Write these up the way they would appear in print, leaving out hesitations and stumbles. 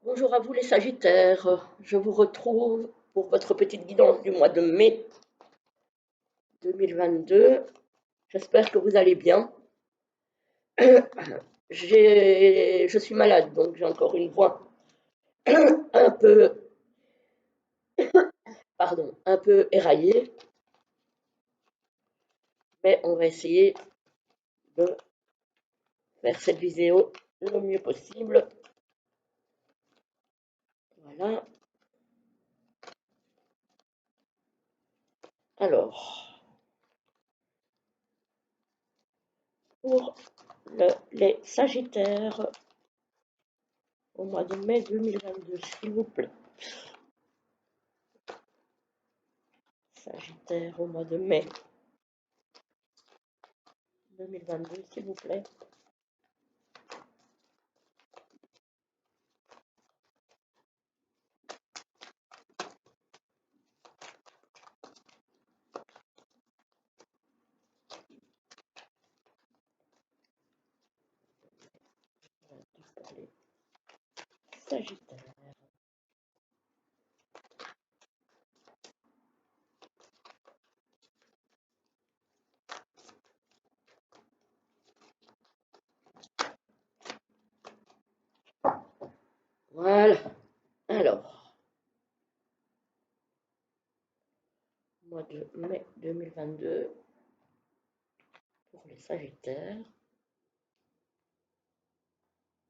Bonjour à vous les Sagittaires, je vous retrouve pour votre petite guidance du mois de mai 2022. J'espère que vous allez bien. Je suis malade, donc j'ai encore une voix un peu, un peu éraillée, mais on va essayer de faire cette vidéo le mieux possible. Voilà. Alors, pour les Sagittaires au mois de mai 2022, s'il vous plaît. Sagittaire au mois de mai 2022, s'il vous plaît. Pour les Sagittaires. Voilà. Alors, mois de mai 2022 pour les Sagittaires.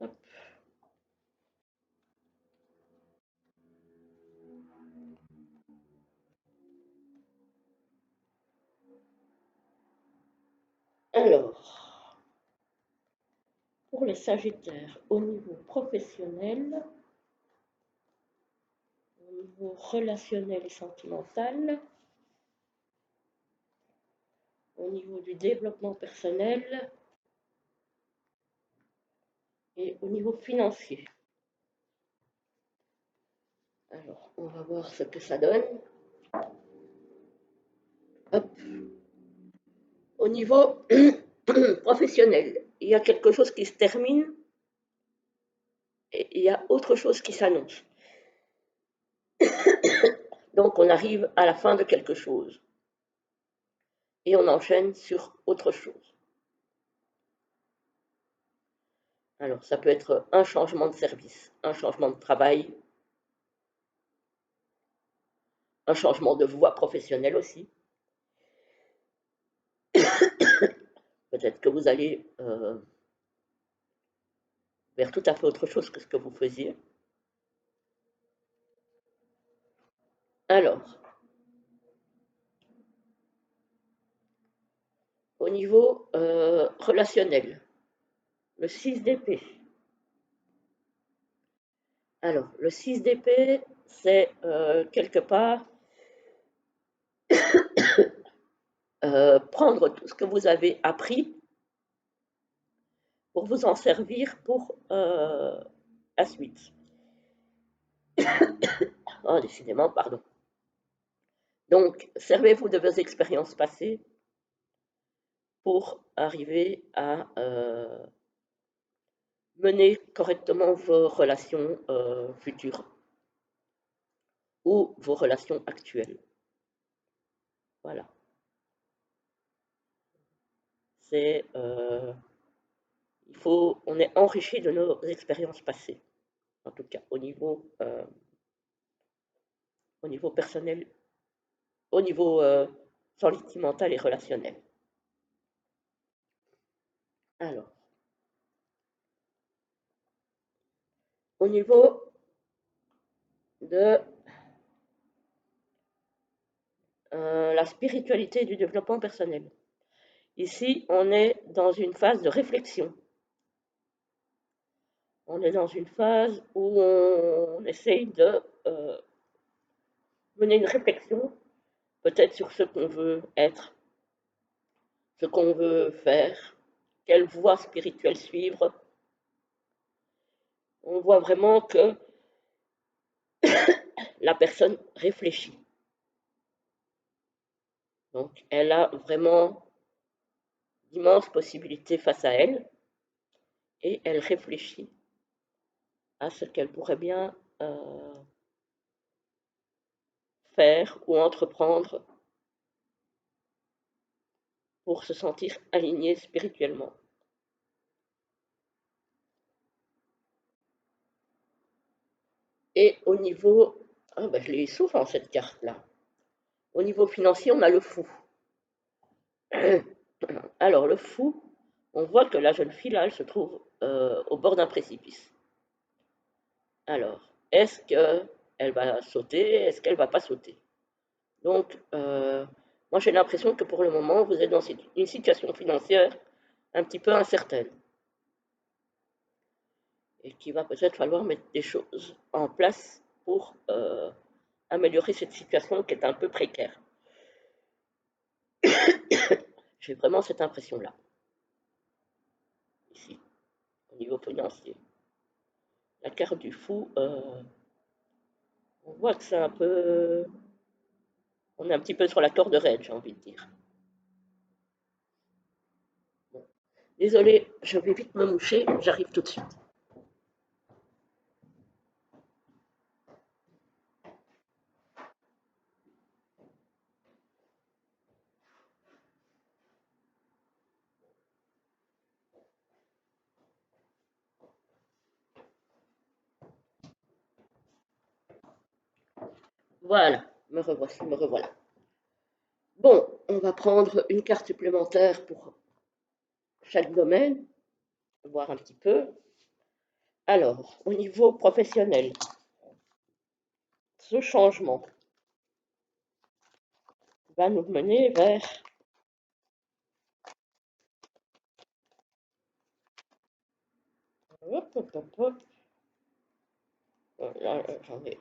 Hop. Alors, pour les Sagittaires, au niveau professionnel, au niveau relationnel et sentimental, au niveau du développement personnel et au niveau financier. Alors, on va voir ce que ça donne. Hop. Au niveau professionnel, il y a quelque chose qui se termine et il y a autre chose qui s'annonce. Donc, on arrive à la fin de quelque chose et on enchaîne sur autre chose. Alors, ça peut être un changement de service, un changement de travail, un changement de voie professionnelle aussi. Peut-être que vous allez vers tout à fait autre chose que ce que vous faisiez. Alors, au niveau relationnel, le 6 d'épée. Alors, le 6 d'épée, c'est quelque part prendre tout ce que vous avez appris pour vous en servir pour la suite. Oh, décidément, pardon. Donc, servez-vous de vos expériences passées pour arriver à mener correctement vos relations futures ou vos relations actuelles. Voilà. C'est, on est enrichi de nos expériences passées, en tout cas au niveau personnel, au niveau sentimental et relationnel. Alors, au niveau de la spiritualité et du développement personnel. Ici, on est dans une phase de réflexion. On est dans une phase où on essaye de mener une réflexion, peut-être sur ce qu'on veut être, ce qu'on veut faire, quelle voie spirituelle suivre. On voit vraiment que la personne réfléchit. Donc, elle a vraiment d'immenses possibilités face à elle et elle réfléchit à ce qu'elle pourrait bien faire ou entreprendre pour se sentir alignée spirituellement. Et au niveau, ah ben je l'ai souvent cette carte-là. Au niveau financier, on a le fou. Alors le fou, on voit que la jeune fille là, elle se trouve au bord d'un précipice. Alors, est-ce qu'elle va sauter? Est-ce qu'elle va pas sauter? Donc, moi j'ai l'impression que pour le moment, vous êtes dans une situation financière un petit peu incertaine et qu'il va peut-être falloir mettre des choses en place pour améliorer cette situation qui est un peu précaire. J'ai vraiment cette impression-là, ici, au niveau financier. La carte du fou, on voit que c'est un peu... On est un petit peu sur la corde raide, j'ai envie de dire. Bon. Désolée, je vais vite me moucher, j'arrive tout de suite. Voilà, me revoici, me revoilà. Bon, on va prendre une carte supplémentaire pour chaque domaine, voir un petit peu. Alors, au niveau professionnel, ce changement va nous mener vers... Hop, hop, hop, hop. Là, j'en ai...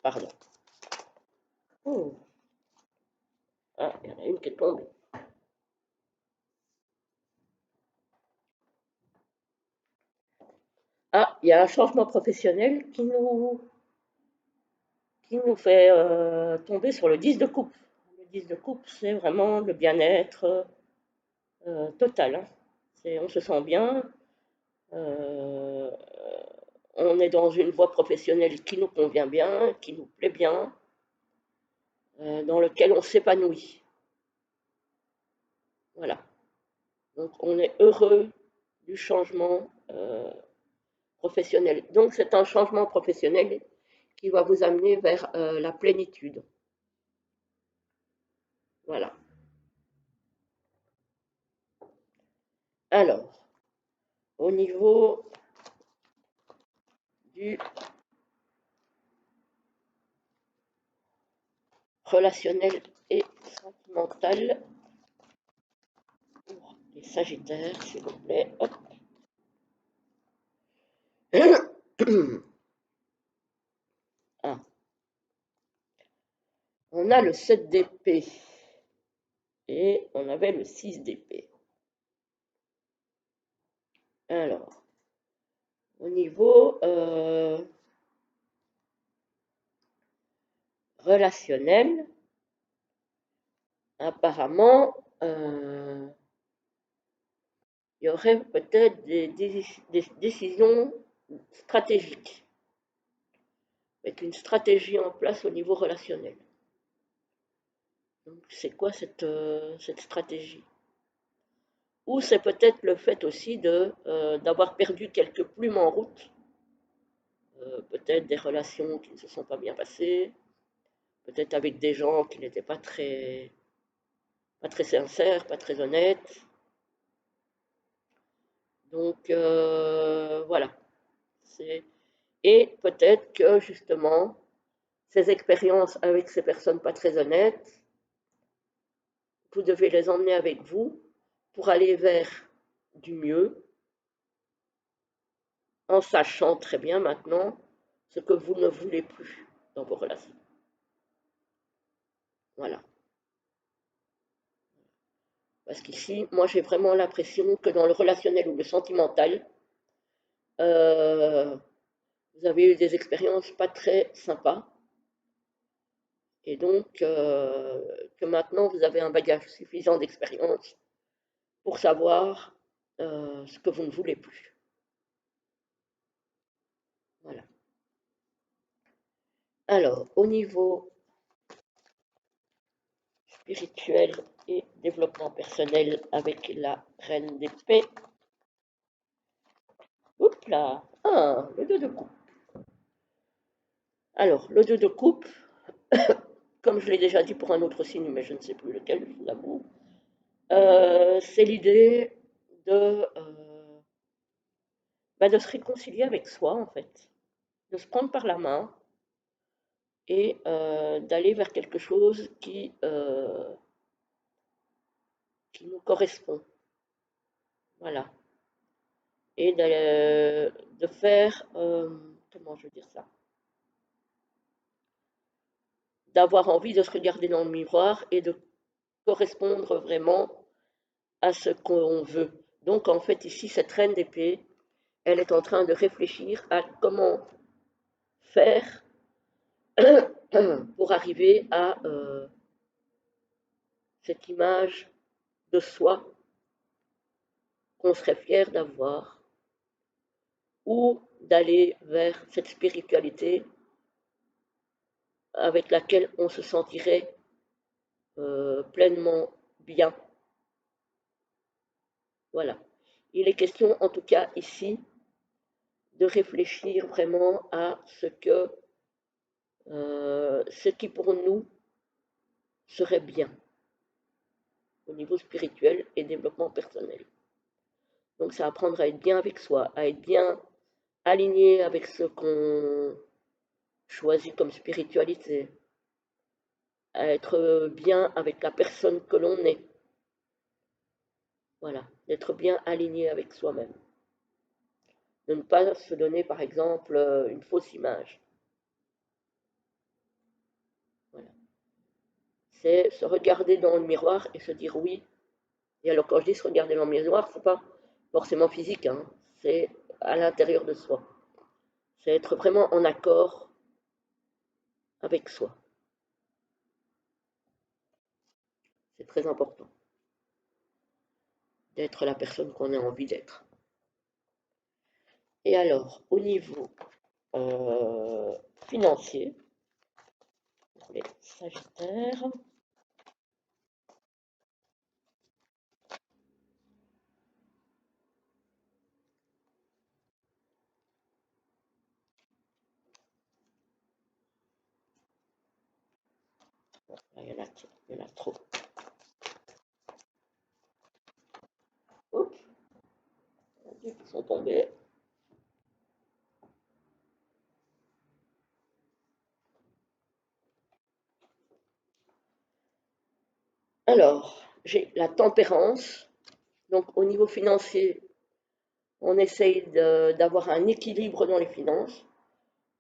Pardon. Oh. Ah, il y en a une qui est tombée. Ah, il y a un changement professionnel qui nous fait tomber sur le 10 de coupe. Le 10 de coupe, c'est vraiment le bien-être total, hein. On se sent bien, euh, on est dans une voie professionnelle qui nous convient bien, qui nous plaît bien, dans lequel on s'épanouit. Voilà. Donc on est heureux du changement professionnel. Donc c'est un changement professionnel qui va vous amener vers la plénitude. Voilà. Alors, au niveau du relationnel et sentimental pour les Sagittaires, s'il vous plaît. Hop. Ah, on a le 7 d'épée et on avait le 6 d'épée. Alors, au niveau relationnel, apparemment, il y aurait peut-être des décisions stratégiques. Mettre une stratégie en place au niveau relationnel. Donc, c'est quoi cette stratégie? Ou c'est peut-être le fait aussi d'avoir perdu quelques plumes en route, peut-être des relations qui ne se sont pas bien passées, peut-être avec des gens qui n'étaient pas très sincères, pas très honnêtes. Donc voilà. Et peut-être que justement, ces expériences avec ces personnes pas très honnêtes, vous devez les emmener avec vous pour aller vers du mieux, en sachant très bien maintenant ce que vous ne voulez plus dans vos relations. Voilà. Parce qu'ici, moi, j'ai vraiment l'impression que dans le relationnel ou le sentimental, euh, vous avez eu des expériences pas très sympas et donc que maintenant vous avez un bagage suffisant d'expérience pour savoir ce que vous ne voulez plus. Voilà. Alors, au niveau spirituel et développement personnel avec la reine d'épée, oups là, ah, le 2 de coupe. Alors, le 2 de coupe, comme je l'ai déjà dit pour un autre signe, mais je ne sais plus lequel, je vous avoue, c'est l'idée de, de se réconcilier avec soi, en fait, de se prendre par la main et d'aller vers quelque chose qui nous correspond. Voilà. Et de faire, comment je veux dire ça, d'avoir envie de se regarder dans le miroir et de correspondre vraiment à ce qu'on veut. Donc en fait ici, cette reine d'épée, elle est en train de réfléchir à comment faire pour arriver à cette image de soi qu'on serait fier d'avoir, ou d'aller vers cette spiritualité avec laquelle on se sentirait pleinement bien. Voilà. Il est question, en tout cas ici, de réfléchir vraiment à ce qui pour nous serait bien au niveau spirituel et développement personnel. Donc c'est apprendre à être bien avec soi, à être bien aligné avec ce qu'on choisit comme spiritualité, à être bien avec la personne que l'on est. Voilà, d'être bien aligné avec soi-même. De ne pas se donner par exemple une fausse image. Voilà. C'est se regarder dans le miroir et se dire oui. Et alors quand je dis se regarder dans le miroir, c'est pas forcément physique, hein, c'est à l'intérieur de soi. C'est être vraiment en accord avec soi. C'est très important d'être la personne qu'on a envie d'être. Et alors, au niveau euh, financier, pour les Sagittaires, il y en a trop. Oups, ils sont tombés. Alors, j'ai la tempérance. Donc, au niveau financier, on essaye d'avoir un équilibre dans les finances,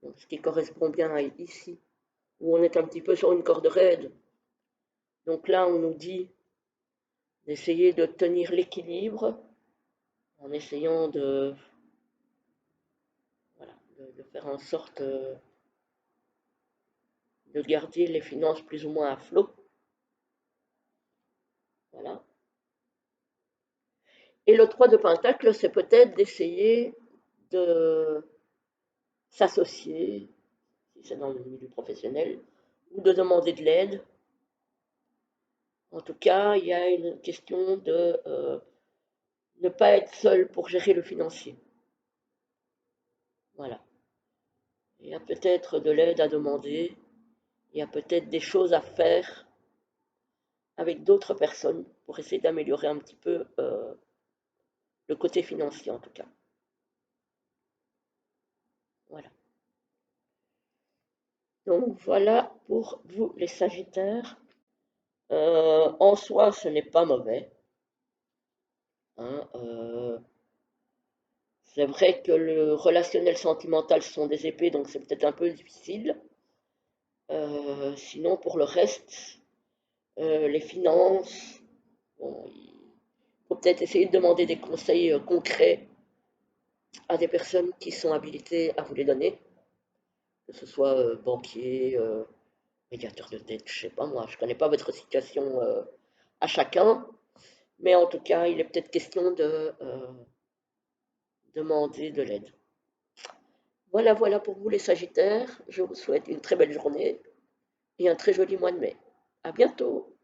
donc, ce qui correspond bien à ici, où on est un petit peu sur une corde raide. Donc là, on nous dit d'essayer de tenir l'équilibre en essayant voilà, de faire en sorte de garder les finances plus ou moins à flot. Voilà. Et le 3 de Pentacle, c'est peut-être d'essayer de s'associer, si c'est dans le milieu professionnel, ou de demander de l'aide. En tout cas, il y a une question de ne pas être seul pour gérer le financier. Voilà. Il y a peut-être de l'aide à demander, il y a peut-être des choses à faire avec d'autres personnes pour essayer d'améliorer un petit peu le côté financier en tout cas. Voilà. Donc voilà pour vous les Sagittaires. En soi, ce n'est pas mauvais, hein, c'est vrai que le relationnel sentimental sont des épées, donc c'est peut-être un peu difficile. Sinon, pour le reste, les finances, bon, il faut peut-être essayer de demander des conseils concrets à des personnes qui sont habilitées à vous les donner, que ce soit banquier, Médiateur de tête, je sais pas moi, je connais pas votre situation à chacun, mais en tout cas, il est peut-être question de demander de l'aide. Voilà, voilà pour vous les Sagittaires. Je vous souhaite une très belle journée et un très joli mois de mai. À bientôt!